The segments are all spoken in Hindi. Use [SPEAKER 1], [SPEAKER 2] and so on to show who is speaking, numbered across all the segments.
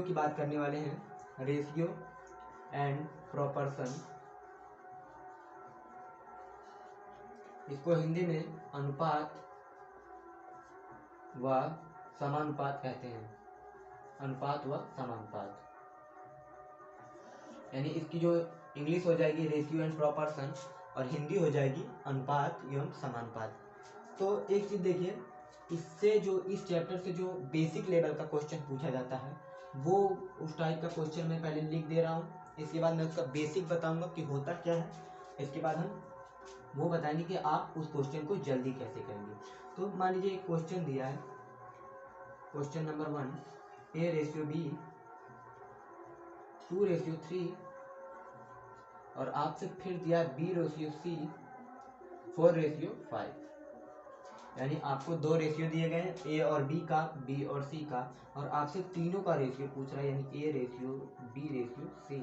[SPEAKER 1] की बात करने वाले हैं, रेशियो एंड प्रोपोर्शन। इसको हिंदी में अनुपात व समानुपात कहते हैं, अनुपात व समानुपात। यानी इसकी जो इंग्लिश हो जाएगी रेशियो एंड प्रोपोर्शन और हिंदी हो जाएगी अनुपात एवं समानुपात। तो एक चीज देखिए, इससे जो इस चैप्टर से जो बेसिक लेवल का क्वेश्चन पूछा जाता है वो उस टाइप का क्वेश्चन मैं पहले लिख दे रहा हूँ। इसके बाद मैं उसका बेसिक बताऊंगा कि होता क्या है। इसके बाद हम वो बताएंगे कि आप उस क्वेश्चन को जल्दी कैसे करेंगे। तो मान लीजिए एक क्वेश्चन दिया है, क्वेश्चन नंबर 1, A/B 2/3 और आपसे फिर दिया B/C 4/5। यानी आपको दो रेशियो दिए गए हैं, ए और बी का, बी और सी का, और आपसे तीनों का रेशियो पूछ रहा है, यानी A ratio B ratio C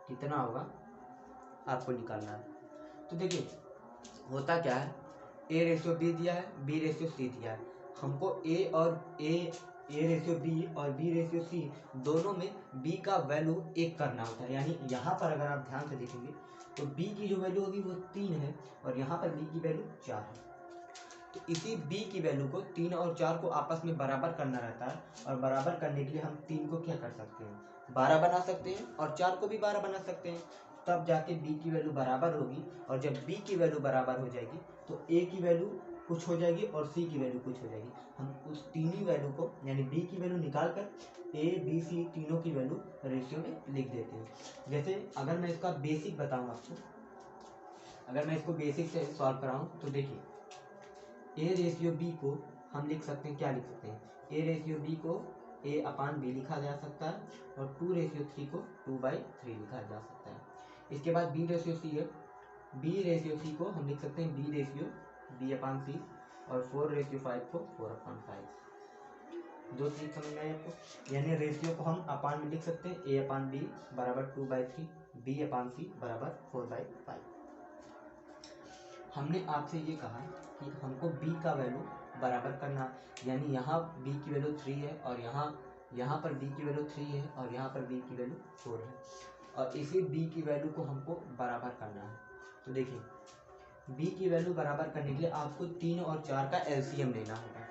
[SPEAKER 1] कितना होगा आपको निकालना है। तो देखिए होता क्या है, ए रेशियो बी दिया है, बी रेशियो सी दिया है, हमको ए रेशियो बी और बी रेशियो सी दोनों में बी का वैल्यू 1 करना होता है। यानी यहाँ पर अगर आप ध्यान से देखेंगे तो बी की जो वैल्यू होगी वो 3 है और यहाँ पर बी की वैल्यू 4 है। तो इसी b की वैल्यू को 3 और 4 को आपस में बराबर करना रहता है, और बराबर करने के लिए हम 3 को क्या कर सकते हैं, 12 बना सकते हैं, और 4 को भी 12 बना सकते हैं। तब जाके b की वैल्यू बराबर होगी, और जब b की वैल्यू बराबर हो जाएगी तो a की वैल्यू कुछ हो जाएगी और c की वैल्यू कुछ हो जाएगी। हम उस तीनों वैल्यू को यानी b की वैल्यू निकाल कर a b c तीनों की वैल्यू रेशियो में लिख देते हैं। जैसे अगर मैं इसका बेसिक बताऊँ आपको, अगर मैं इसको बेसिक से सॉल्व कराऊँ तो देखिए ए रेशियो बी को हम लिख सकते हैं, क्या लिख सकते हैं, ए रेशियो बी को A/B लिखा जा सकता है और 2/3 को 2/3 लिखा जा सकता है। इसके बाद बी रेशियो सी है, बी रेशियो सी को हम लिख सकते हैं बी रेशियो B/C और 4/5 को 4/5। दो चीज समझ में आई आपको। यानी रेशियो को हम अपान में लिख सकते हैं A/B बराबर 2/3, B/C बराबर 4/5। हमने आपसे ये कहा कि हमको b का वैल्यू बराबर करना, यानी यहाँ b की वैल्यू 3 है और यहाँ पर b की वैल्यू 3 है और यहाँ पर b की वैल्यू 4 है, और इसी b की वैल्यू को हमको बराबर करना है। तो देखिए b की वैल्यू बराबर करने के लिए आपको 3 और 4 का एलसीएम लेना होगा।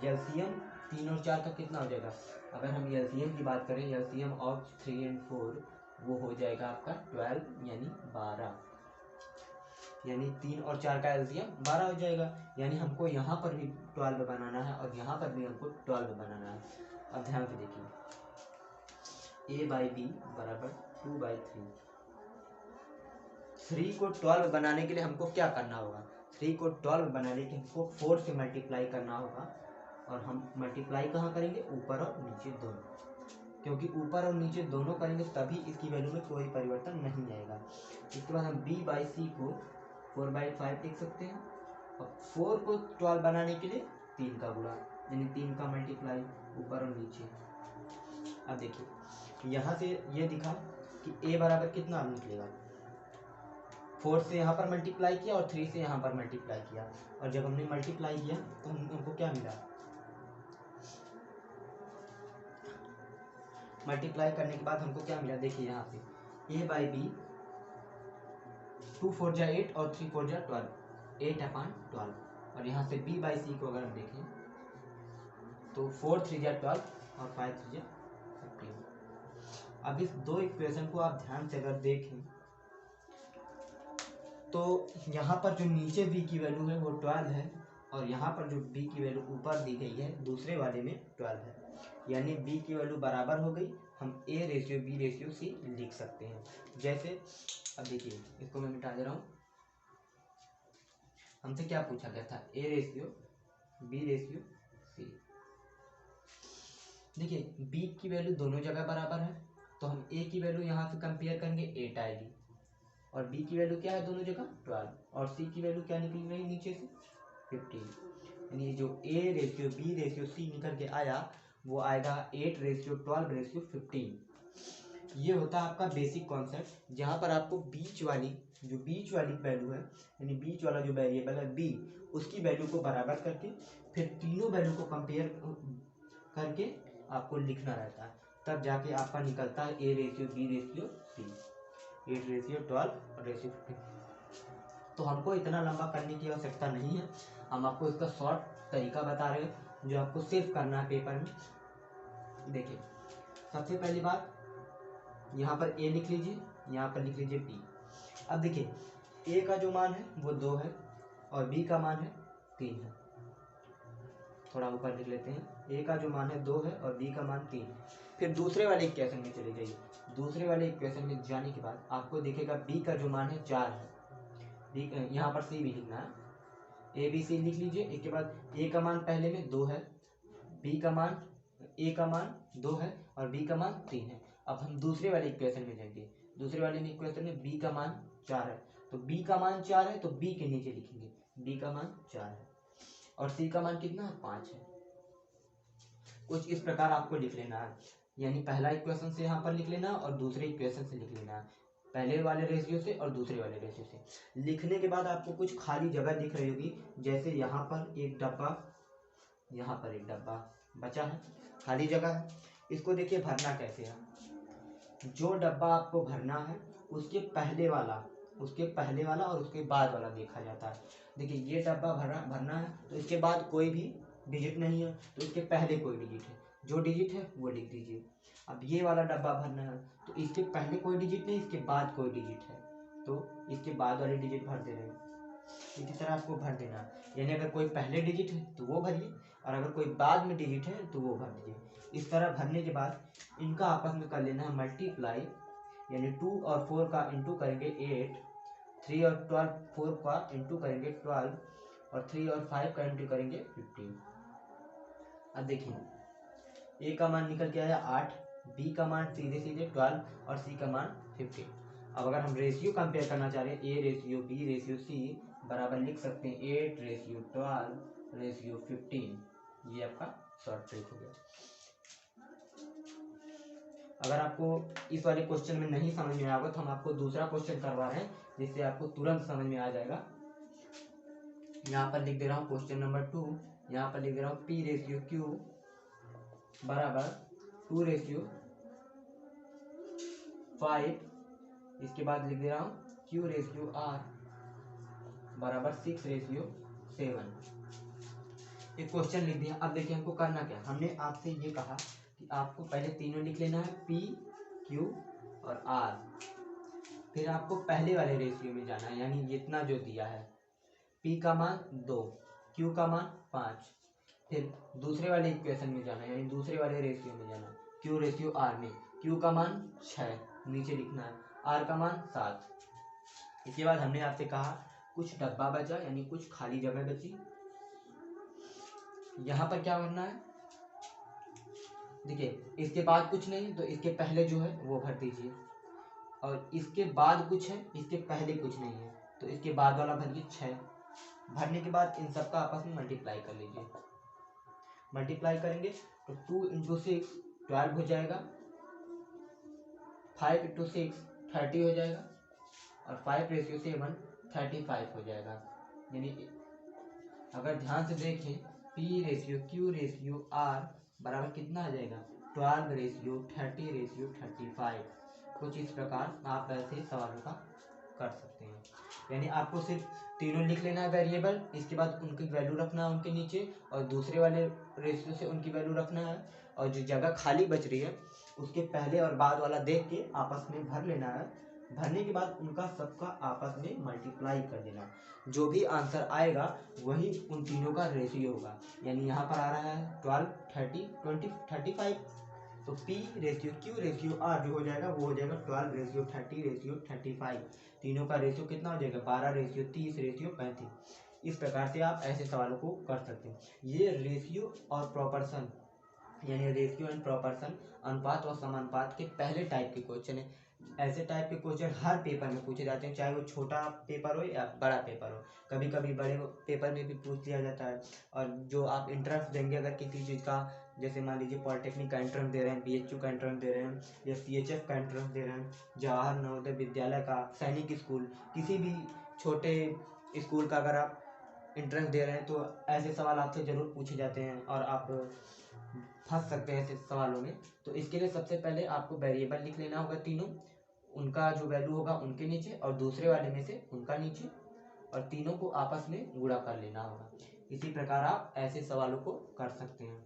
[SPEAKER 1] एलसीएम 3 और 4 का कितना हो जाएगा, अगर हम एलसीएम की बात करें, एलसीएम ऑफ 3 and 4 वो हो जाएगा आपका 12 यानी 12, यानी 3 और 4 का एलसीएम 12 हो जाएगा। यानी हमको यहाँ पर भी 12 बनाना है और यहाँ पर भी हमको 12 बनाना है। अब ध्यान से देखिए, A/B बराबर 2/3। 3 को 12 बनाने के लिए हमको क्या करना होगा, 3 को 12 बनाने के लिए हमको 4 से मल्टीप्लाई करना होगा, और हम मल्टीप्लाई कहाँ करेंगे, ऊपर और नीचे दोनों, क्योंकि ऊपर और नीचे दोनों करेंगे तभी इसकी वैल्यू में कोई परिवर्तन नहीं आएगा। इसके बाद हम B/C को 4/5 लिख सकते हैं, और 4 को 12 बनाने के लिए 3 का गुणा, यानी 3 का मल्टीप्लाई ऊपर और नीचे। अब देखिए यहाँ से ये दिखा कि a बराबर कितना निकलेगा, 4 से यहाँ पर मल्टीप्लाई किया और 3 से यहाँ पर मल्टीप्लाई किया, और जब हमने मल्टीप्लाई किया तो हमको क्या मिला, मल्टीप्लाई करने के बाद हमको क्या मिला, देखिए यहाँ से A/B 2 4 जा 8 और 3 4 जा 12, 8/12, और यहाँ से B/C को अगर हम देखें तो 4 3 जा 12 और 5 3 जा 15। अब इस दो इक्वेशन को आप ध्यान से अगर देखें तो यहाँ पर जो नीचे b की वैल्यू है वो 12 है, और यहाँ पर जो b की वैल्यू ऊपर दी गई है दूसरे वाले में 12 है, यानी b की वैल्यू बराबर हो गई। हम A/B/C लिख सकते हैं। जैसे अब देखिए इसको मैं मिटा दे रहा हूँ, हमसे क्या पूछा गया था, A/B/C। देखिए b की वैल्यू दोनों जगह बराबर है, तो हम a की वैल्यू यहाँ से कंपेयर करेंगे 8 आएगी, और b की वैल्यू क्या है दोनों जगह 12, और c की वैल्यू क्या निकल रही नीचे से 15। यानी जो A/B/C निकल के आया वो आएगा 8/12/15। ये होता है आपका बेसिक कॉन्सेप्ट, जहाँ पर आपको बीच वाली वैल्यू है, यानी बीच वाला जो वेरिएबल है b, उसकी वैल्यू को बराबर करके फिर तीनों वैल्यू को कंपेयर करके आपको लिखना रहता है, तब जाके आपका निकलता है A ratio B ratio C, 8 ratio 12 और रेशियो 15। तो हमको इतना लंबा करने की आवश्यकता नहीं है, हम आपको इसका शॉर्ट तरीका बता रहे हैं जो आपको सिर्फ करना है पेपर में। देखिए सबसे पहली बात, यहाँ पर A लिख लीजिए, यहाँ पर लिख लीजिए B। अब देखिए A का जो मान है वो 2 है और B का मान है 3 है। थोड़ा ऊपर लिख लेते हैं, A का जो मान है 2 है और B का मान 3 है। फिर दूसरे वाले इक्वेशन में चले जाइए, दूसरे वाले इक्वेशन में जाने के बाद आपको दिखेगा B का जो मान है 4 है, B यहाँ पर C भी लिखना है, A B C लिख लीजिए। इसके बाद A का मान पहले में 2 है, B का मान A का मान 2 है और B का मान 3 है। अब हम दूसरे वाले इक्वेशन में जाएंगे, दूसरे वाले इक्वेशन में B का मान 4 है, तो B का मान 4 है तो B के नीचे लिखेंगे B का मान 4 है और C का मान कितना है 5 है। कुछ इस प्रकार आपको लिख लेना है, यानी पहला इक्वेशन से यहाँ पर लिख लेना और दूसरे इक्वेशन से लिख लेना है, पहले वाले रेशियो से और दूसरे वाले रेशियो से। लिखने के बाद आपको कुछ खाली जगह दिख रही होगी, जैसे यहाँ पर एक डब्बा, यहाँ पर एक डब्बा बचा है, खाली जगह है। इसको देखिए भरना कैसे है, जो डब्बा आपको भरना है उसके पहले वाला और उसके बाद वाला देखा जाता है। देखिए ये डब्बा भरना है तो इसके बाद कोई भी डिजिट नहीं है, तो इसके पहले कोई डिजिट है, जो डिजिट है वो लिख दीजिए। अब ये वाला डब्बा भरना है तो इसके पहले कोई डिजिट नहीं, इसके बाद कोई डिजिट है, तो इसके बाद वाले डिजिट भर दे रहे हैं। इसी तरह आपको भर देना, यानी अगर कोई पहले डिजिट है तो वो भरिए और अगर कोई बाद में डिजिट है तो वो भर दीजिए। इस तरह भरने के बाद इनका आपस में कर लेना है मल्टीप्लाई, यानी 2 और 4 का इंटू करेंगे 8, 3 और 12 4 का इंटू करेंगे 12 और 3 और 5 का इंटू करेंगे 15। अब देखिए A का मान निकल के आया 8, B का मान सीधे सीधे 12 और C का मान 15। अब अगर हम रेशियो कंपेयर करना चाह रहे हैं A ratio B ratio C बराबर लिख सकते हैं 8 रेशियो 12 रेशियो 15। ये आपका शॉर्ट ट्रिक हो गया। अगर आपको इस वाले क्वेश्चन में नहीं समझ में आएगा तो हम आपको दूसरा क्वेश्चन करवा रहे हैं जिससे आपको तुरंत समझ में आ जाएगा। यहाँ पर लिख दे रहा हूँ क्वेश्चन नंबर 2, यहाँ पर लिख दे रहा हूँ P रेशियो Q बराबर 2 रेशियो 5, इसके बाद लिख दे रहा हूँ Q रेशियो R बराबर 6 रेशियो 7। एक क्वेश्चन लिख दिया। अब देखिए हमको करना क्या, हमने आपसे ये कहा कि आपको पहले तीनों लिख लेना है P Q और R, फिर आपको पहले वाले रेशियो में जाना है, यानी इतना जो दिया है P का मान 2, Q का मान 5, फिर दूसरे वाले इक्वेशन में जाना है, यानी दूसरे वाले रेशियो में जाना है Q रेशियो R में, Q का मान 6 नीचे लिखना है, R का मान 7। इसके बाद हमने आपसे कहा कुछ डब्बा बचा, यानी कुछ खाली जगह बची, यहाँ पर क्या भरना है। देखिए इसके बाद कुछ नहीं तो इसके पहले जो है वो भर दीजिए, और इसके बाद कुछ है इसके पहले कुछ नहीं है तो इसके बाद वाला भरिए 6। भरने के बाद इन सबका आपस में मल्टीप्लाई कर लीजिए, मल्टीप्लाई करेंगे तो 2 इंटू 6 12 हो जाएगा, 5 इंटू 6 30 हो जाएगा और 5 रेशियो 7 35 हो जाएगा। यानी अगर ध्यान से देखें P ratio Q ratio R बराबर कितना आ जाएगा 12 रेशियो 30 रेशियो 35। कुछ इस प्रकार आप ऐसे सवालों का कर सकते हैं, यानी आपको सिर्फ तीनों लिख लेना है वेरिएबल, इसके बाद उनकी वैल्यू रखना है उनके नीचे और दूसरे वाले रेशियो से उनकी वैल्यू रखना है, और जो जगह खाली बच रही है उसके पहले और बाद वाला देख के आपस में भर लेना है। भरने के बाद उनका सबका आपस में मल्टीप्लाई कर देना, जो भी आंसर आएगा वही उन तीनों का रेशियो होगा। यानी यहाँ पर आ रहा है 12 30 20 35, तो P ratio Q ratio R जो हो जाएगा वो हो जाएगा 12 रेशियो 30 रेशियो 35। तीनों का रेशियो कितना हो जाएगा 12 रेशियो 30 रेशियो 35। इस प्रकार से आप ऐसे सवालों को कर सकते हैं। ये रेशियो और प्रोपोर्शन, यानी रेशियो एंड प्रोपोर्शन, अनुपात और समानुपात के पहले टाइप के क्वेश्चन है। ऐसे टाइप के क्वेश्चन हर पेपर में पूछे जाते हैं, चाहे वो छोटा पेपर हो या बड़ा पेपर हो, कभी कभी बड़े पेपर में भी पूछ लिया जाता है। और जो आप एंट्रेंस देंगे अगर किसी चीज़ का, जैसे मान लीजिए पॉलिटेक्निक का एंट्रेंस दे रहे हैं, BHU का एंट्रेंस दे रहे हैं या CHF का एंट्रेंस दे रहे हैं, जवाहर नवोदय विद्यालय का, सैनिक स्कूल, किसी भी छोटे स्कूल का अगर आप एंट्रेंस दे रहे हैं तो ऐसे सवाल आपसे ज़रूर पूछे जाते हैं और आप फंस सकते हैं ऐसे सवालों में। तो इसके लिए सबसे पहले आपको वेरिएबल लिख लेना होगा तीनों, उनका जो वैल्यू होगा उनके नीचे और दूसरे वाले में से उनका नीचे, और तीनों को आपस में गुणा कर लेना होगा। इसी प्रकार आप ऐसे सवालों को कर सकते हैं।